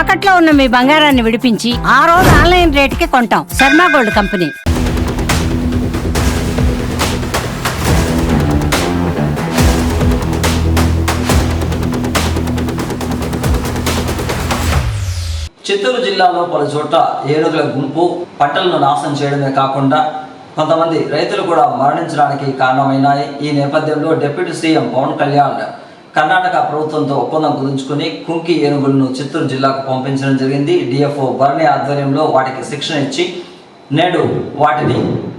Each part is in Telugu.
తాకట్లో ఉన్న మీ బంగారాన్ని విడిపించి ఆ రోజు ఆన్లైన్ రేటుకి కొంటాం. Sharma gold company. చిత్తూరు జిల్లాలో పలు చోట్ల ఏనుగుల గుంపు పంటలను నాశనం చేయడమే కాకుండా కొంతమంది రైతులు కూడా మరణించడానికి కారణమైనాయి. ఈ నేపథ్యంలో డిప్యూటీ సీఎం పవన్ కళ్యాణ్ కర్ణాటక ప్రభుత్వంతో ఒప్పందం కుదుర్చుకుని కుంకి ఏనుగులను చిత్తూరు జిల్లాకు పంపించడం జరిగింది. డిఎఫ్ఓ భరణి ఆధ్వర్యంలో వాటికి శిక్షణ ఇచ్చి నేడు వాటిని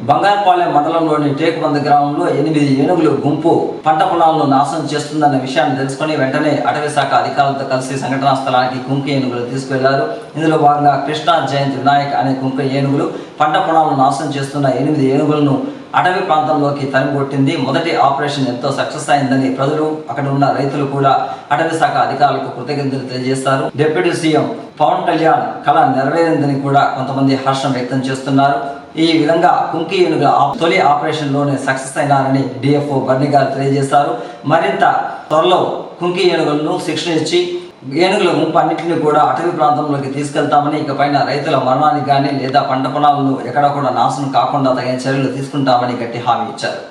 బంగారుపాలెం మండలంలోని టేకుబంద గ్రామంలో 8 ఏనుగులు గుంపు పంట పొలాలను నాశనం చేస్తుందన్న విషయాన్ని తెలుసుకుని వెంటనే అటవీ శాఖ అధికారులతో కలిసి సంఘటనా స్థలానికి కుంకి ఏనుగులు తీసుకువెళ్లారు. ఇందులో భాగంగా కృష్ణా జయంతి వినాయక్ అనే కుంకి ఏనుగులు పంట పొలాలను నాశనం చేస్తున్న 8 ఏనుగులను అటవీ ప్రాంతంలోకి తరిమికొట్టింది. మొదటి ఆపరేషన్ ఎంతో సక్సెస్ అయిందని ప్రజలు, అక్కడ ఉన్న రైతులు కూడా అటవీ శాఖ అధికారులకు కృతజ్ఞతలు తెలియజేస్తారు. డిప్యూటీ సీఎం పవన్ కళ్యాణ్ కళ నెరవేరిందని కూడా కొంతమంది హర్షం వ్యక్తం చేస్తున్నారు. ఈ విధంగా కుంకి ఏనుగుల తొలి ఆపరేషన్ లోనే సక్సెస్ అయినారని డిఎఫ్ఓ బర్ని గారు తెలియజేశారు. మరింత త్వరలో కుంకి ఏనుగులను శిక్షణ ఇచ్చి ఏనుగుల గుంపు అన్నింటినీ కూడా అటవీ ప్రాంతంలోకి తీసుకెళ్తామని, ఇకపైన రైతుల మరణానికి కానీ లేదా పంట పొలాలను ఎక్కడా కూడా నాశనం కాకుండా తగిన చర్యలు తీసుకుంటామని గట్టి హామీ ఇచ్చారు.